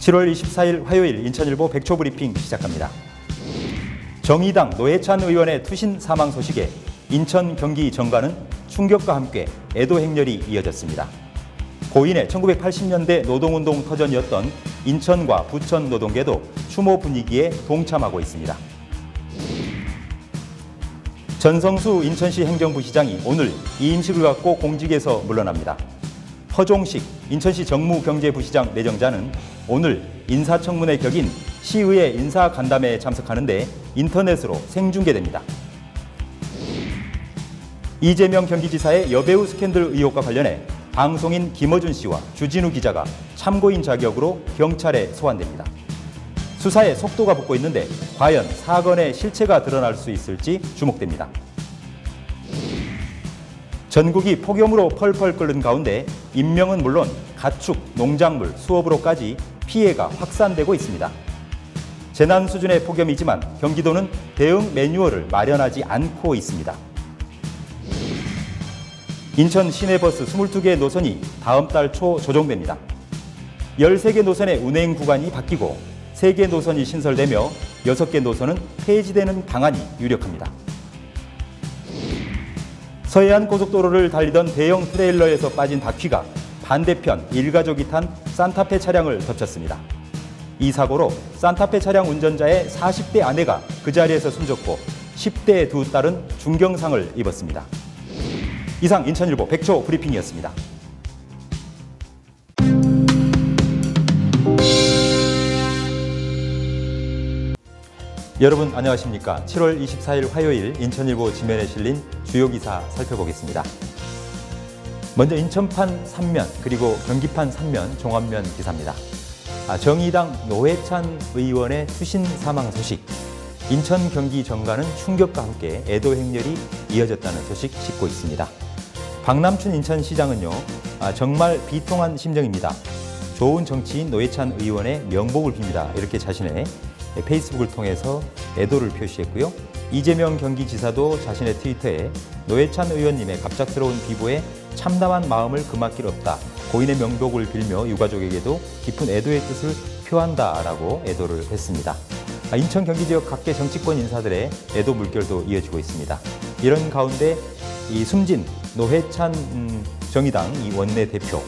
7월 24일 화요일 인천일보 백초브리핑 시작합니다. 정의당 노회찬 의원의 투신 사망 소식에 인천 경기 정가는 충격과 함께 애도 행렬이 이어졌습니다. 고인의 1980년대 노동운동 터전이었던 인천과 부천 노동계도 추모 분위기에 동참하고 있습니다. 전성수 인천시 행정부시장이 오늘 이임식을 갖고 공직에서 물러납니다. 허종식 인천시 정무경제부시장 내정자는 오늘 인사청문회 격인 시의회 인사간담회에 참석하는데 인터넷으로 생중계됩니다. 이재명 경기지사의 여배우 스캔들 의혹과 관련해 방송인 김어준 씨와 주진우 기자가 참고인 자격으로 경찰에 소환됩니다. 수사에 속도가 붙고 있는데 과연 사건의 실체가 드러날 수 있을지 주목됩니다. 전국이 폭염으로 펄펄 끓는 가운데 인명은 물론 가축, 농작물, 수업으로까지 피해가 확산되고 있습니다. 재난 수준의 폭염이지만 경기도는 대응 매뉴얼을 마련하지 않고 있습니다. 인천 시내버스 22개 노선이 다음 달 초 조정됩니다. 13개 노선의 운행 구간이 바뀌고 3개 노선이 신설되며 6개 노선은 폐지되는 방안이 유력합니다. 서해안 고속도로를 달리던 대형 트레일러에서 빠진 바퀴가 반대편 일가족이 탄 산타페 차량을 덮쳤습니다. 이 사고로 산타페 차량 운전자의 40대 아내가 그 자리에서 숨졌고 10대 두 딸은 중경상을 입었습니다. 이상 인천일보 백초 브리핑이었습니다. 여러분 안녕하십니까? 7월 24일 화요일 인천일보 지면에 실린 주요 기사 살펴보겠습니다. 먼저 인천판 3면 그리고 경기판 3면 종합면 기사입니다. 정의당 노회찬 의원의 투신 사망 소식, 인천 경기 정가는 충격과 함께 애도 행렬이 이어졌다는 소식 싣고 있습니다. 박남춘 인천시장은요, 정말 비통한 심정입니다. 좋은 정치인 노회찬 의원의 명복을 빕니다. 이렇게 자신의 페이스북을 통해서 애도를 표시했고요. 이재명 경기지사도 자신의 트위터에 노회찬 의원님의 갑작스러운 비보에 참담한 마음을 금할 길 없다. 고인의 명복을 빌며 유가족에게도 깊은 애도의 뜻을 표한다라고 애도를 했습니다. 인천 경기 지역 각계 정치권 인사들의 애도 물결도 이어지고 있습니다. 이런 가운데 이 숨진 노회찬 정의당 이 원내대표,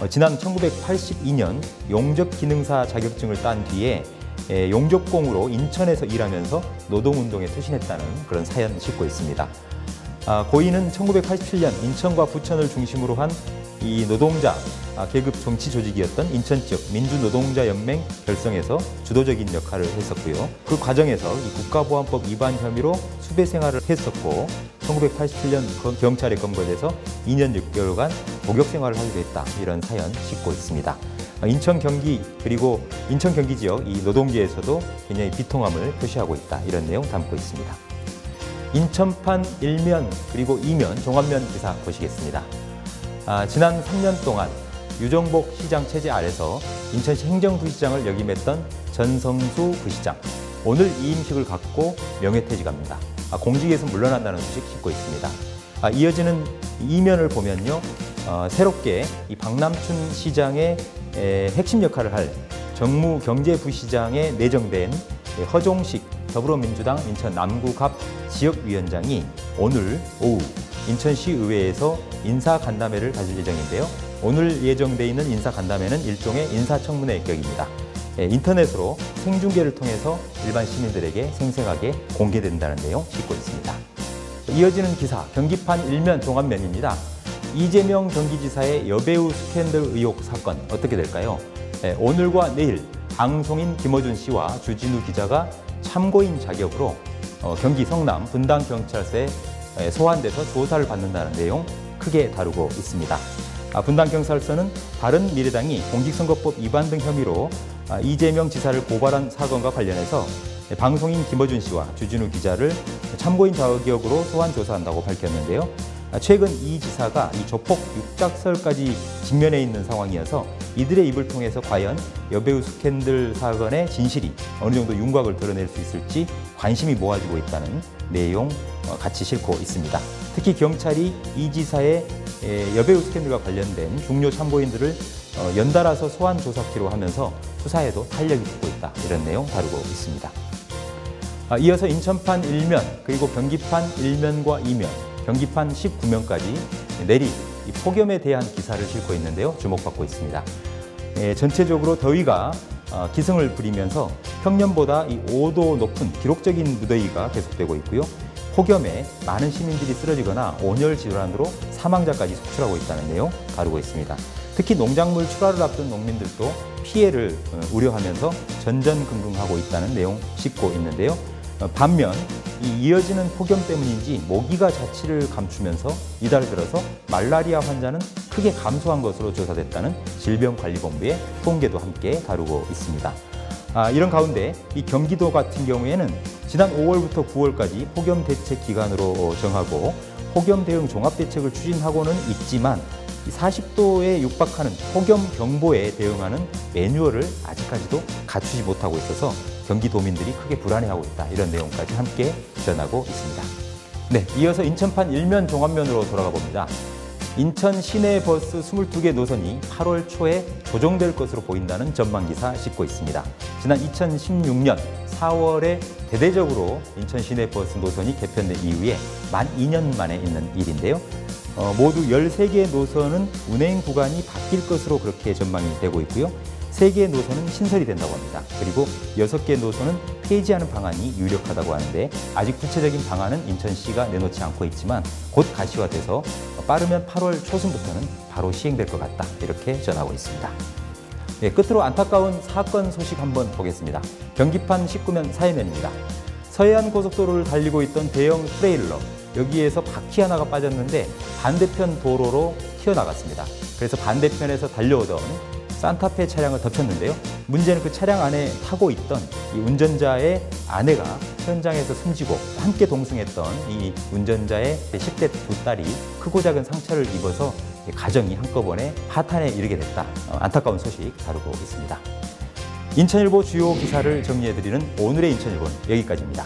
지난 1982년 용접기능사 자격증을 딴 뒤에 용접공으로 인천에서 일하면서 노동운동에 투신했다는 그런 사연 싣고 있습니다. 고인은 1987년 인천과 부천을 중심으로 한 이 노동자 계급 정치 조직이었던 인천 지역 민주노동자연맹 결성에서 주도적인 역할을 했었고요. 그 과정에서 이 국가보안법 위반 혐의로 수배 생활을 했었고 1987년 경찰에 검거돼서 2년 6개월간 복역 생활을 하기도 했다. 이런 사연 싣고 있습니다. 인천 경기 그리고 인천 경기 지역 이 노동계에서도 굉장히 비통함을 표시하고 있다. 이런 내용 담고 있습니다. 인천판 1면 그리고 2면 종합면 기사 보시겠습니다. 지난 3년 동안 유정복 시장 체제 아래서 인천시 행정부시장을 역임했던 전성수 부시장, 오늘 이임식을 갖고 명예퇴직합니다. 공직에서 물러난다는 소식 싣고 있습니다. 이어지는 2면을 보면요, 새롭게 이 박남춘 시장의 핵심 역할을 할 정무경제부시장에 내정된 허종식 더불어민주당 인천 남구갑 지역위원장이 오늘 오후 인천시의회에서 인사간담회를 가질 예정인데요. 오늘 예정돼 있는 인사간담회는 일종의 인사청문회 격입니다. 인터넷으로 생중계를 통해서 일반 시민들에게 생생하게 공개된다는 내용 싣고 있습니다. 이어지는 기사, 경기판 1면 종합면입니다. 이재명 경기지사의 여배우 스캔들 의혹 사건 어떻게 될까요? 오늘과 내일 방송인 김어준 씨와 주진우 기자가 참고인 자격으로 경기 성남 분당경찰서에 소환돼서 조사를 받는다는 내용 크게 다루고 있습니다. 분당경찰서는 바른미래당이 공직선거법 위반 등 혐의로 이재명 지사를 고발한 사건과 관련해서 방송인 김어준 씨와 주진우 기자를 참고인 자격으로 소환 조사한다고 밝혔는데요. 최근 이 지사가 이 조폭 육작설까지 직면해 있는 상황이어서 이들의 입을 통해서 과연 여배우 스캔들 사건의 진실이 어느 정도 윤곽을 드러낼 수 있을지 관심이 모아지고 있다는 내용 같이 싣고 있습니다. 특히 경찰이 이 지사의 여배우 스캔들과 관련된 중요 참고인들을 연달아서 소환 조사키로 하면서 수사에도 탄력이 붙고 있다. 이런 내용 다루고 있습니다. 이어서 인천판 1면 그리고 경기판 1면과 2면, 경기판 19면까지 내리 이 폭염에 대한 기사를 싣고 있는데요. 주목받고 있습니다. 전체적으로 더위가 기승을 부리면서 평년보다 이 5도 높은 기록적인 무더위가 계속되고 있고요. 폭염에 많은 시민들이 쓰러지거나 온열 질환으로 사망자까지 속출하고 있다는 내용 다루고 있습니다. 특히 농작물 출하를 앞둔 농민들도 피해를 우려하면서 전전긍긍하고 있다는 내용 싣고 있는데요. 반면 이어지는 폭염 때문인지 모기가 자취를 감추면서 이달 들어서 말라리아 환자는 크게 감소한 것으로 조사됐다는 질병관리본부의 통계도 함께 다루고 있습니다. 이런 가운데 이 경기도 같은 경우에는 지난 5월부터 9월까지 폭염 대책 기간으로 정하고 폭염 대응 종합대책을 추진하고는 있지만 40도에 육박하는 폭염 경보에 대응하는 매뉴얼을 아직까지도 갖추지 못하고 있어서 경기도민들이 크게 불안해하고 있다. 이런 내용까지 함께 전하고 있습니다. 네, 이어서 인천판 1면 종합면으로 돌아가 봅니다. 인천 시내 버스 22개 노선이 8월 초에 조정될 것으로 보인다는 전망기사 싣고 있습니다. 지난 2016년 4월에 대대적으로 인천 시내 버스 노선이 개편된 이후에 만 2년 만에 있는 일인데요. 모두 13개 노선은 운행 구간이 바뀔 것으로 그렇게 전망이 되고 있고요. 3개 노선은 신설이 된다고 합니다. 그리고 6개 노선은 폐지하는 방안이 유력하다고 하는데 아직 구체적인 방안은 인천시가 내놓지 않고 있지만 곧 가시화돼서 빠르면 8월 초순부터는 바로 시행될 것 같다. 이렇게 전하고 있습니다. 네, 끝으로 안타까운 사건 소식 한번 보겠습니다. 경기판 19면 사해면입니다. 서해안 고속도로를 달리고 있던 대형 트레일러, 여기에서 바퀴 하나가 빠졌는데 반대편 도로로 튀어나갔습니다. 그래서 반대편에서 달려오던 산타페 차량을 덮쳤는데요. 문제는 그 차량 안에 타고 있던 이 운전자의 아내가 현장에서 숨지고 함께 동승했던 이 운전자의 10대 두 딸이 크고 작은 상처를 입어서 가정이 한꺼번에 파탄에 이르게 됐다. 안타까운 소식 다루고 있습니다. 인천일보 주요 기사를 정리해드리는 오늘의 인천일보는 여기까지입니다.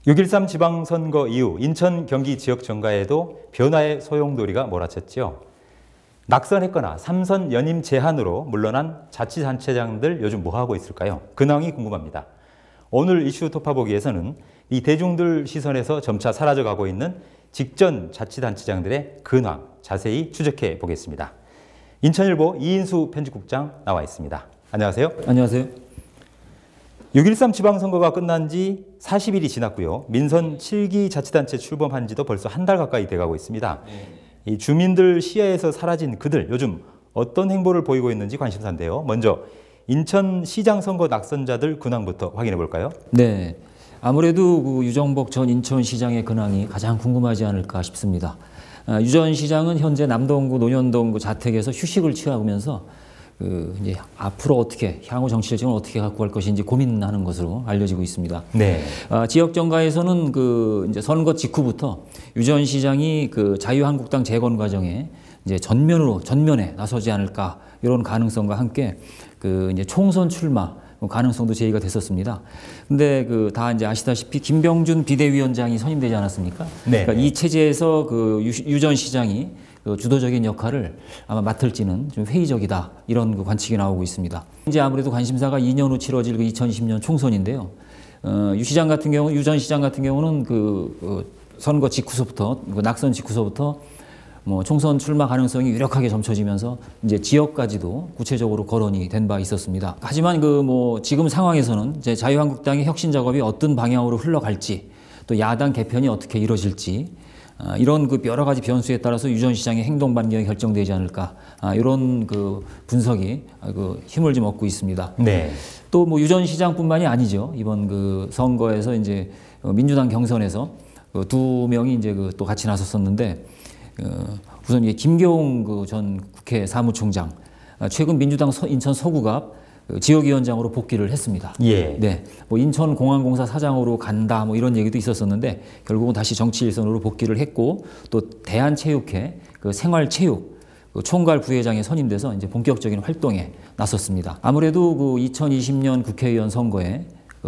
6.13 지방선거 이후 인천, 경기 지역 정가에도 변화의 소용돌이가 몰아쳤죠. 낙선했거나 3선 연임 제한으로 물러난 자치단체장들 요즘 뭐하고 있을까요? 근황이 궁금합니다. 오늘 이슈 토파보기에서는 이 대중들 시선에서 점차 사라져가고 있는 직전 자치단체장들의 근황 자세히 추적해 보겠습니다. 인천일보 이인수 편집국장 나와 있습니다. 안녕하세요. 안녕하세요. 6.13 지방선거가 끝난 지 40일이 지났고요. 민선 7기 자치단체 출범한 지도 벌써 한 달 가까이 돼가고 있습니다. 이 주민들 시야에서 사라진 그들 요즘 어떤 행보를 보이고 있는지 관심사인데요. 먼저 인천시장 선거 낙선자들 근황부터 확인해 볼까요? 네, 아무래도 그 유정복 전 인천시장의 근황이 가장 궁금하지 않을까 싶습니다. 유 전 시장은 현재 남동구 논현동 그 자택에서 휴식을 취하면서 이제 앞으로 어떻게 향후 정치 일정을 어떻게 갖고 갈 것인지 고민하는 것으로 알려지고 있습니다. 네. 지역 정가에서는 이제 선거 직후부터 유 전 시장이 자유한국당 재건 과정에 이제 전면에 나서지 않을까 이런 가능성과 함께 이제 총선 출마 가능성도 제기가 됐었습니다. 근데 다 이제 아시다시피 김병준 비대위원장이 선임되지 않았습니까? 네. 그러니까 이 체제에서 유 전 시장이 주도적인 역할을 아마 맡을지는 좀 회의적이다 이런 관측이 나오고 있습니다. 이제 아무래도 관심사가 2년 후 치러질 2020년 총선인데요. 유 전 시장 같은 경우는 선거 직후서부터 낙선 직후서부터 총선 출마 가능성이 유력하게 점쳐지면서 이제 지역까지도 구체적으로 거론이 된 바 있었습니다. 하지만 지금 상황에서는 이제 자유한국당의 혁신 작업이 어떤 방향으로 흘러갈지 또 야당 개편이 어떻게 이루어질지 이런 여러 가지 변수에 따라서 유 전 시장의 행동 반경이 결정되지 않을까 이런 분석이 힘을 좀 얻고 있습니다. 네. 또 유 전 시장뿐만이 아니죠. 이번 선거에서 이제 민주당 경선에서 두 명이 이제 또 같이 나섰었는데 우선 김교웅 전 국회 사무총장 최근 민주당 인천 서구갑 지역위원장으로 복귀를 했습니다. 예. 네, 인천공항공사 사장으로 간다 이런 얘기도 있었었는데 결국은 다시 정치 일선으로 복귀를 했고 또 대한체육회 생활체육 총괄 부회장에 선임돼서 이제 본격적인 활동에 나섰습니다. 아무래도 2020년 국회의원 선거에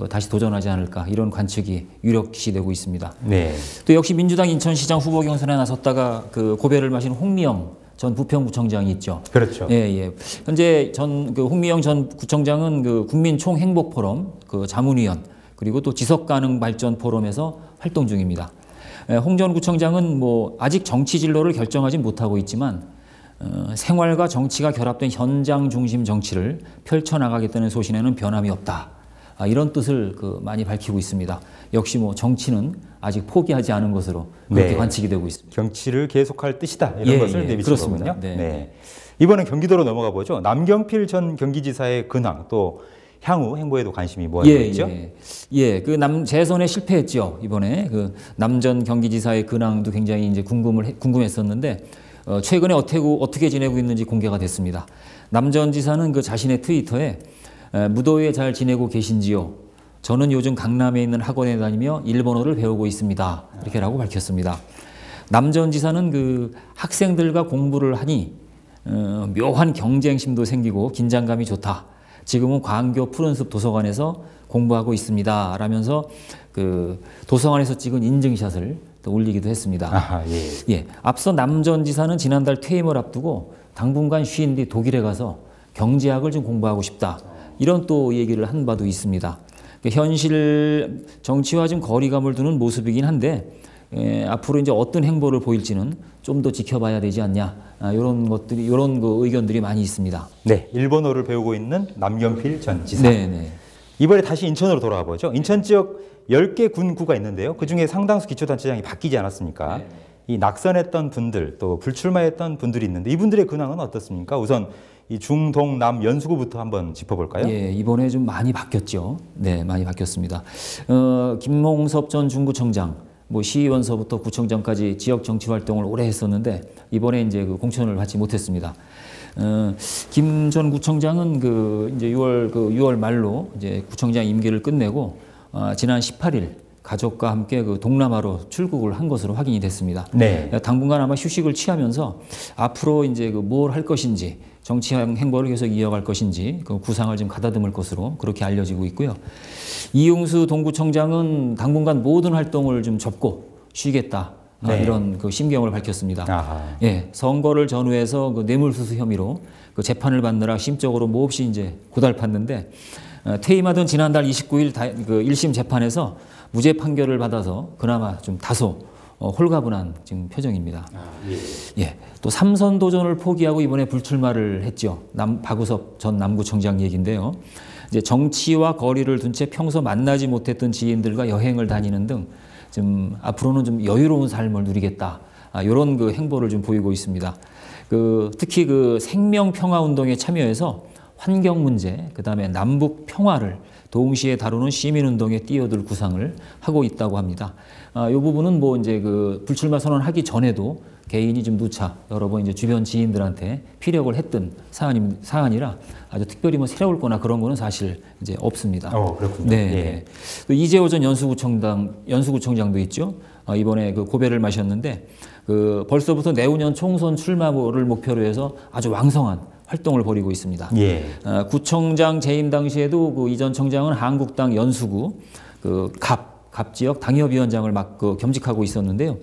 다시 도전하지 않을까 이런 관측이 유력시되고 있습니다. 네. 또 역시 민주당 인천시장 후보 경선에 나섰다가 그 고배를 마신 홍미영 전 부평구청장이 있죠. 그렇죠. 예, 예. 현재 홍미영 전 구청장은 그 국민총행복포럼 그 자문위원 그리고 또 지속가능발전 포럼에서 활동 중입니다. 홍 전 구청장은 뭐 아직 정치 진로를 결정하지 못하고 있지만 생활과 정치가 결합된 현장 중심 정치를 펼쳐나가겠다는 소신에는 변함이 없다. 이런 뜻을 많이 밝히고 있습니다. 역시 뭐 정치는 아직 포기하지 않은 것으로 그렇게 네. 관측이 되고 있습니다. 정치를 계속할 뜻이다 이런 것을 내비친 거군요. 네. 네. 이번엔 경기도로 넘어가 보죠. 남경필 전 경기지사의 근황 또 향후 행보에도 관심이 모아져 있죠. 예, 재선에 실패했죠. 이번에 남 전 경기지사의 근황도 굉장히 이제 궁금했었는데 최근에 어떻게 지내고 있는지 공개가 됐습니다. 남 전 지사는 자신의 트위터에 무더위에 잘 지내고 계신지요? 저는 요즘 강남에 있는 학원에 다니며 일본어를 배우고 있습니다. 이렇게라고 밝혔습니다. 남 전 지사는 학생들과 공부를 하니 묘한 경쟁심도 생기고 긴장감이 좋다. 지금은 광교 푸른숲 도서관에서 공부하고 있습니다. 라면서 도서관에서 찍은 인증샷을 또 올리기도 했습니다. 아하, 예. 예, 앞서 남 전 지사는 지난달 퇴임을 앞두고 당분간 쉰 뒤 독일에 가서 경제학을 좀 공부하고 싶다. 이런 또 얘기를 한 바도 있습니다. 현실 정치와 좀 거리감을 두는 모습이긴 한데 앞으로 이제 어떤 행보를 보일지는 좀 더 지켜봐야 되지 않냐 이런 의견들이 많이 있습니다. 네, 일본어를 배우고 있는 남경필 전 지사. 네. 이번에 다시 인천으로 돌아가 보죠. 인천 지역 10개 군구가 있는데요. 그중에 상당수 기초단체장이 바뀌지 않았습니까? 네. 이 낙선했던 분들 또 불출마했던 분들이 있는데 이분들의 근황은 어떻습니까? 우선 이 중, 동, 남 연수구부터 한번 짚어볼까요? 예, 이번에 좀 많이 바뀌었죠. 네, 많이 바뀌었습니다. 김홍섭 전 중구청장, 시의원서부터 구청장까지 지역 정치 활동을 오래 했었는데 이번에 이제 공천을 받지 못했습니다. 김 전 구청장은 이제 6월 말로 이제 구청장 임기를 끝내고 지난 18일 가족과 함께 동남아로 출국을 한 것으로 확인이 됐습니다. 네. 당분간 아마 휴식을 취하면서 앞으로 이제 뭘 할 것인지 정치 행보를 계속 이어갈 것인지 구상을 좀 가다듬을 것으로 그렇게 알려지고 있고요. 이용수 동구청장은 당분간 모든 활동을 좀 접고 쉬겠다. 네. 이런 심경을 밝혔습니다. 아하. 예, 선거를 전후해서 뇌물수수 혐의로 재판을 받느라 심적으로 몹시 이제 고달팠는데 퇴임하던 지난달 29일 1심 재판에서 무죄 판결을 받아서 그나마 좀 다소 홀가분한 지금 표정입니다. 예, 또 삼선 도전을 포기하고 이번에 불출마를 했죠. 박우섭 전 남구청장 얘기인데요. 이제 정치와 거리를 둔 채 평소 만나지 못했던 지인들과 여행을 다니는 등 좀 앞으로는 좀 여유로운 삶을 누리겠다. 이런 행보를 좀 보이고 있습니다. 특히 생명평화운동에 참여해서 환경 문제, 그다음에 남북 평화를 동시에 다루는 시민운동에 뛰어들 구상을 하고 있다고 합니다. 이 부분은 이제 불출마 선언하기 전에도 개인이 좀 누차 여러 번 이제 주변 지인들한테 피력을 했던 사안이라 아주 특별히 새로울 거나 그런 거는 사실 이제 없습니다. 그렇군요. 네. 예. 또 이재호 전 연수구청장도 있죠. 이번에 고배를 마셨는데 벌써부터 내후년 총선 출마를 목표로 해서 아주 왕성한 활동을 벌이고 있습니다. 예. 구청장 재임 당시에도 이 전 청장은 한국당 연수구 갑 지역 당협위원장을 겸직하고 있었는데요.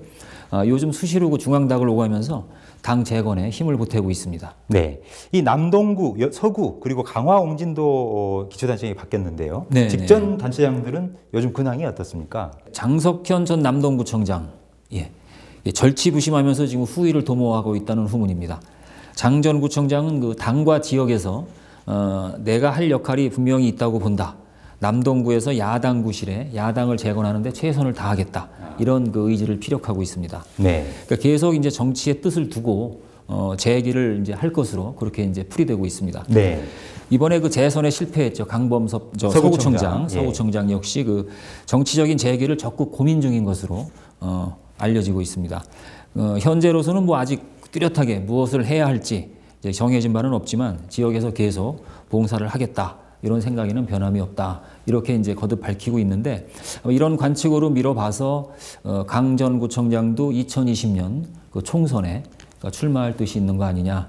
요즘 수시로 중앙당을 오가면서 당 재건에 힘을 보태고 있습니다. 네, 이 남동구, 서구 그리고 강화 옹진도 기초단체장이 바뀌었는데요. 네, 직전 단체장들은 요즘 근황이 어떻습니까? 장석현 전 남동구청장, 절치부심하면서 지금 후위를 도모하고 있다는 후문입니다. 장 전 구청장은 당과 지역에서 내가 할 역할이 분명히 있다고 본다. 남동구에서 야당 구실에 야당을 재건하는 데 최선을 다하겠다. 이런 의지를 피력하고 있습니다. 네. 그러니까 계속 이제 정치의 뜻을 두고 재기를 이제 할 것으로 그렇게 이제 풀이되고 있습니다. 네. 이번에 재선에 실패했죠. 강범섭 서구청장 역시 정치적인 재기를 적극 고민 중인 것으로 알려지고 있습니다. 현재로서는 아직 뚜렷하게 무엇을 해야 할지 이제 정해진 바는 없지만 지역에서 계속 봉사를 하겠다. 이런 생각에는 변함이 없다. 이렇게 이제 거듭 밝히고 있는데 이런 관측으로 미뤄봐서 강 전 구청장도 2020년 총선에 출마할 뜻이 있는 거 아니냐.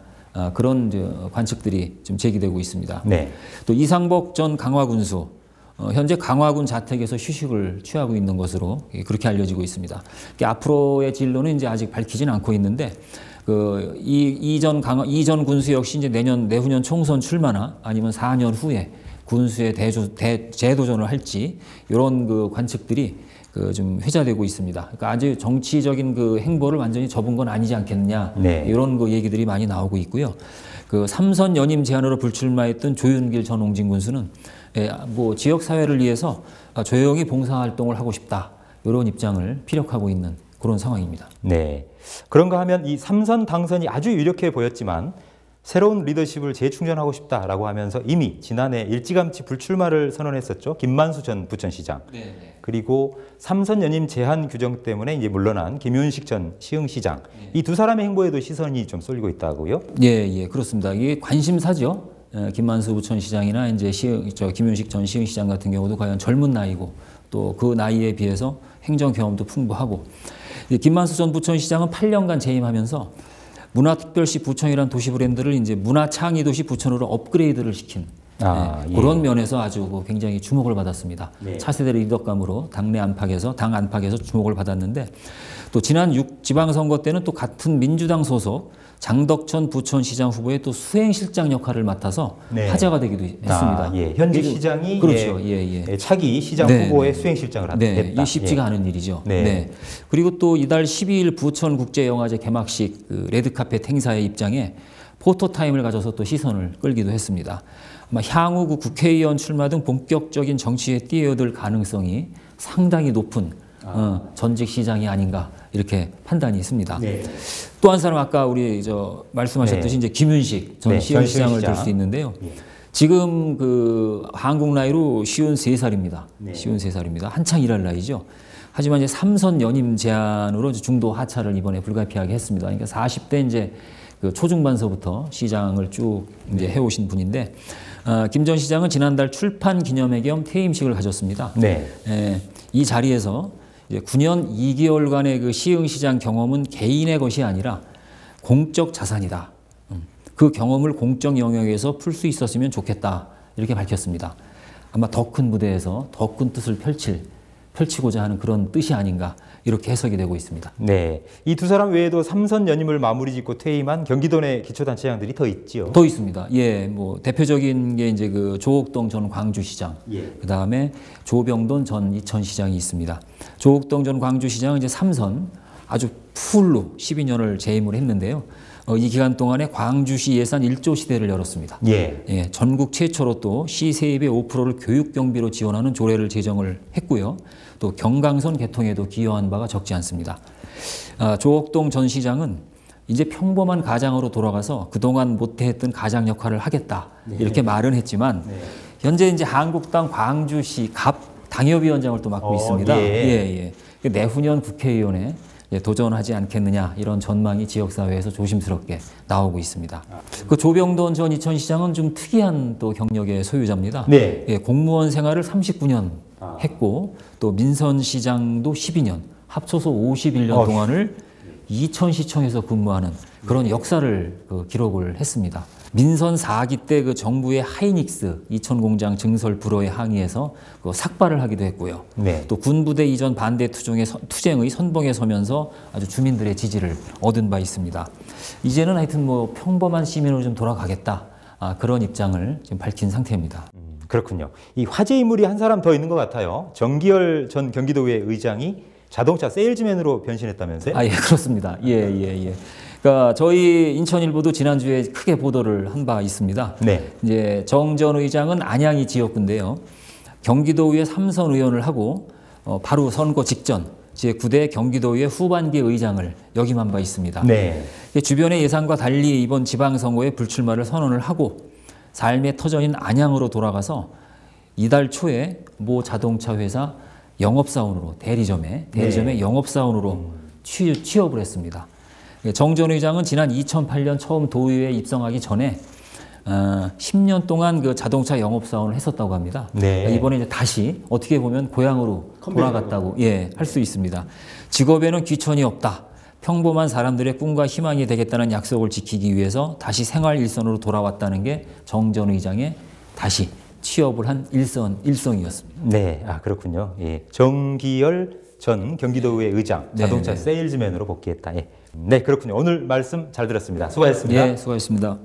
그런 관측들이 좀 제기되고 있습니다. 네. 또 이상복 전 강화군수 현재 강화군 자택에서 휴식을 취하고 있는 것으로 그렇게 알려지고 있습니다. 앞으로의 진로는 이제 아직 밝히지는 않고 있는데 이전 군수 역시 이제 내후년 총선 출마나 아니면 4년 후에 군수의 재도전을 할지 이런 그 관측들이 좀 회자되고 있습니다. 그러니까 아주 정치적인 그 행보를 완전히 접은 건 아니지 않겠느냐 이런 그 얘기들이 많이 나오고 있고요. 그 3선 연임 제안으로 불출마했던 조윤길 전 옹진 군수는 뭐 지역 사회를 위해서 조용히 봉사활동을 하고 싶다 이런 입장을 피력하고 있는 그런 상황입니다. 네, 그런가 하면 이 3선 당선이 아주 유력해 보였지만 새로운 리더십을 재충전하고 싶다라고 하면서 이미 지난해 일찌감치 불출마를 선언했었죠. 김만수 전 부천시장. 그리고 3선 연임 제한 규정 때문에 이제 물러난 김윤식 전 시흥시장. 이 두 사람의 행보에도 시선이 좀 쏠리고 있다고요? 예, 그렇습니다. 이게 관심사죠. 김만수 부천시장이나 이제 김윤식 전 시흥시장 같은 경우도 과연 젊은 나이고 또 그 나이에 비해서 행정 경험도 풍부하고 김만수 전 부천시장은 8년간 재임하면서 문화특별시 부천이라는 도시 브랜드를 이제 문화창의도시 부천으로 업그레이드를 시킨 그런 면에서 아주 굉장히 주목을 받았습니다. 차세대 리더감으로 당 안팎에서 주목을 받았는데 또 지난 지방선거 때는 또 같은 민주당 소속 장덕천 부천시장 후보의 또 수행실장 역할을 맡아서 화제가 되기도 했습니다. 현직 시장이 그렇죠. 차기 시장 후보의 수행실장을 했다. 이 쉽지가 않은 일이죠. 그리고 또 이달 12일 부천국제영화제 개막식 레드카펫 행사의 입장에 포토타임을 가져서 또 시선을 끌기도 했습니다. 아마 향후 국회의원 출마 등 본격적인 정치에 뛰어들 가능성이 상당히 높은 전직 시장이 아닌가 이렇게 판단이 있습니다. 또 한 사람 아까 우리 말씀하셨듯이 이제 김윤식 전 시흥시장을 들 수 있는데요. 지금 한국 나이로 53살입니다. 53살입니다. 한창 일할 나이죠. 하지만 이제 3선 연임 제안으로 중도 하차를 이번에 불가피하게 했습니다. 그러니까 40대 이제 초중반서부터 시장을 쭉 이제 해오신 분인데 김 전 시장은 지난달 출판 기념회 겸 퇴임식을 가졌습니다. 이 자리에서 이제 9년 2개월간의 그 시흥시장 경험은 개인의 것이 아니라 공적 자산이다. 그 경험을 공적 영역에서 풀 수 있었으면 좋겠다. 이렇게 밝혔습니다. 아마 더 큰 무대에서 더 큰 뜻을 펼치고자 하는 그런 뜻이 아닌가 이렇게 해석이 되고 있습니다. 이 두 사람 외에도 3선 연임을 마무리 짓고 퇴임한 경기도 내 기초단체장들이 더 있지요. 더 있습니다. 뭐 대표적인 게 이제 조옥동 전 광주시장, 그다음에 조병돈 전 이천시장이 있습니다. 조옥동 전 광주시장은 이제 3선 아주 풀로 12년을 재임을 했는데요. 이 기간 동안에 광주시 예산 1조 시대를 열었습니다. 전국 최초로 또 시 세입의 5%를 교육 경비로 지원하는 조례를 제정을 했고요. 또 경강선 개통에도 기여한 바가 적지 않습니다. 조옥동 전 시장은 이제 평범한 가장으로 돌아가서 그동안 못했던 가장 역할을 하겠다 이렇게 말은 했지만 현재 이제 한국당 광주시 갑 당협위원장을 또 맡고 있습니다. 내후년 국회의원에 도전하지 않겠느냐 이런 전망이 지역사회에서 조심스럽게 나오고 있습니다. 조병돈 전 이천시장은 좀 특이한 또 경력의 소유자입니다. 공무원 생활을 39년 했고 또 민선시장도 12년 합쳐서 51년 동안을 이천시청에서 근무하는 그런 역사를 기록을 했습니다. 민선 4기 때 정부의 하이닉스 이천공장 증설 불허에 항의해서 삭발을 하기도 했고요. 또 군부대 이전 반대 투쟁의 선봉에 서면서 아주 주민들의 지지를 얻은 바 있습니다. 이제는 하여튼 평범한 시민으로 좀 돌아가겠다 그런 입장을 지금 밝힌 상태입니다. 그렇군요. 이 화제 인물이 한 사람 더 있는 것 같아요. 정기열 전 경기도의 의장이 자동차 세일즈맨으로 변신했다면서요? 그렇습니다. 그러니까 저희 인천일보도 지난주에 크게 보도를 한 바 있습니다. 이제 정 전 의장은 안양이 지역구인데요. 경기도의회 3선 의원을 하고 바로 선거 직전 제9대 경기도의회 후반기 의장을 역임한 바 있습니다. 주변의 예상과 달리 이번 지방선거에 불출마를 선언을 하고 삶의 터전인 안양으로 돌아가서 이달 초에 모 자동차 회사 영업사원으로 대리점에 영업사원으로 취업을 했습니다. 정 전 의장은 지난 2008년 처음 도의회에 입성하기 전에 10년 동안 자동차 영업사원을 했었다고 합니다. 이번에 이제 다시 어떻게 보면 고향으로 돌아갔다고 할 수 있습니다. 직업에는 귀천이 없다. 평범한 사람들의 꿈과 희망이 되겠다는 약속을 지키기 위해서 다시 생활 일선으로 돌아왔다는 게 정 전 의장의 다시 취업을 한 일성이었습니다. 네, 그렇군요. 예. 정기열 전 경기도의회 의장, 자동차 네. 세일즈맨으로 복귀했다. 예. 네, 그렇군요. 오늘 말씀 잘 들었습니다. 수고하셨습니다. 예, 수고하셨습니다.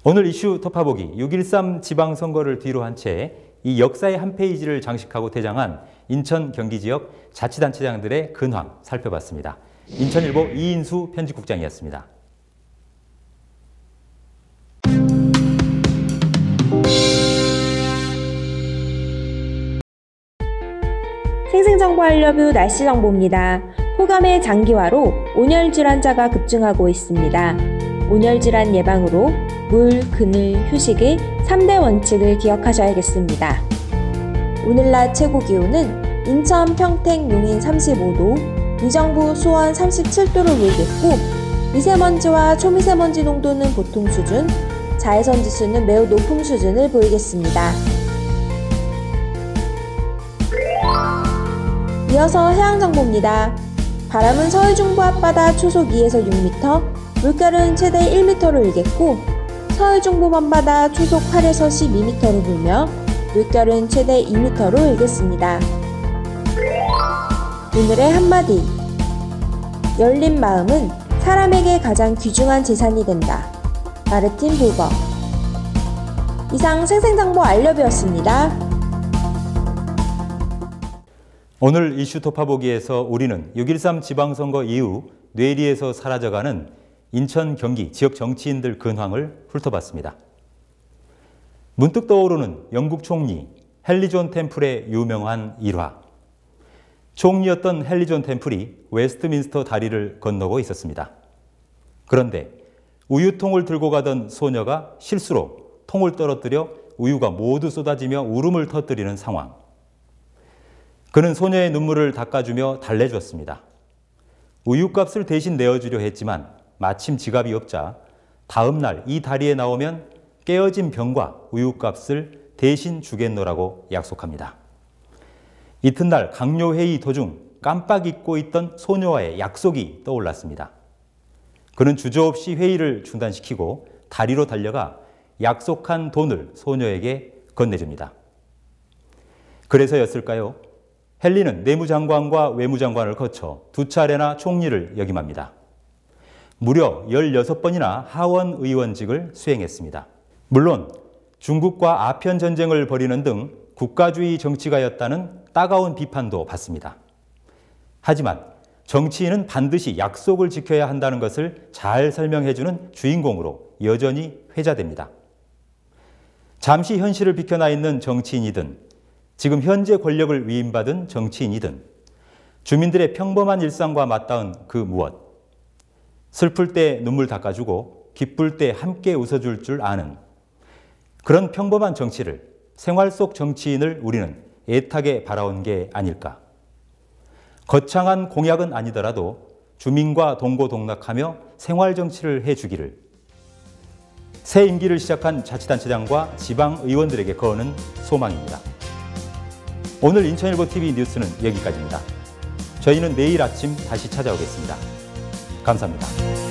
오늘 이슈 톱파보기 6.13 지방선거를 뒤로 한 채 이 역사의 한 페이지를 장식하고 퇴장한 인천 경기 지역 자치단체장들의 근황 살펴봤습니다. 인천일보 이인수 편집국장이었습니다. 생생정보 알려뷰 날씨 정보입니다. 폭염의 장기화로 온열 질환자가 급증하고 있습니다. 온열 질환 예방으로 물, 그늘, 휴식의 3대 원칙을 기억하셔야겠습니다. 오늘 낮 최고 기온은 인천, 평택, 용인 35도, 의정부, 수원 37도를 보이겠고 미세먼지와 초미세먼지 농도는 보통 수준, 자외선 지수는 매우 높은 수준을 보이겠습니다. 이어서 해양정보입니다. 바람은 서해 중부 앞바다 초속 2에서 6m, 물결은 최대 1m로 일겠고 서해 중부 먼바다 초속 8에서 12m로 불며 물결은 최대 2m로 일겠습니다. 오늘의 한마디. 열린 마음은 사람에게 가장 귀중한 재산이 된다. 마르틴 부버. 이상 생생정보 알려뷰였습니다. 오늘 이슈 톱파보기에서 우리는 6.13 지방선거 이후 뇌리에서 사라져가는 인천, 경기 지역 정치인들 근황을 훑어봤습니다. 문득 떠오르는 영국 총리 헨리 존 템플의 유명한 일화. 총리였던 헨리 존 템플이 웨스트민스터 다리를 건너고 있었습니다. 그런데 우유통을 들고 가던 소녀가 실수로 통을 떨어뜨려 우유가 모두 쏟아지며 울음을 터뜨리는 상황. 그는 소녀의 눈물을 닦아주며 달래주었습니다. 우유값을 대신 내어주려 했지만 마침 지갑이 없자 다음 날 이 다리에 나오면 깨어진 병과 우유값을 대신 주겠노라고 약속합니다. 이튿날 강요회의 도중 깜빡 잊고 있던 소녀와의 약속이 떠올랐습니다. 그는 주저없이 회의를 중단시키고 다리로 달려가 약속한 돈을 소녀에게 건네줍니다. 그래서였을까요? 헨리는 내무장관과 외무장관을 거쳐 2차례나 총리를 역임합니다. 무려 16번이나 하원 의원직을 수행했습니다. 물론 중국과 아편 전쟁을 벌이는 등 국가주의 정치가였다는 따가운 비판도 받습니다. 하지만 정치인은 반드시 약속을 지켜야 한다는 것을 잘 설명해주는 주인공으로 여전히 회자됩니다. 잠시 현실을 비켜나 있는 정치인이든 지금 현재 권력을 위임받은 정치인이든 주민들의 평범한 일상과 맞닿은 그 무엇, 슬플 때 눈물 닦아주고 기쁠 때 함께 웃어줄 줄 아는 그런 평범한 정치를, 생활 속 정치인을 우리는 애타게 바라온 게 아닐까. 거창한 공약은 아니더라도 주민과 동고동락하며 생활 정치를 해주기를 새 임기를 시작한 자치단체장과 지방의원들에게 거는 소망입니다. 오늘 인천일보TV 뉴스는 여기까지입니다. 저희는 내일 아침 다시 찾아오겠습니다. 감사합니다.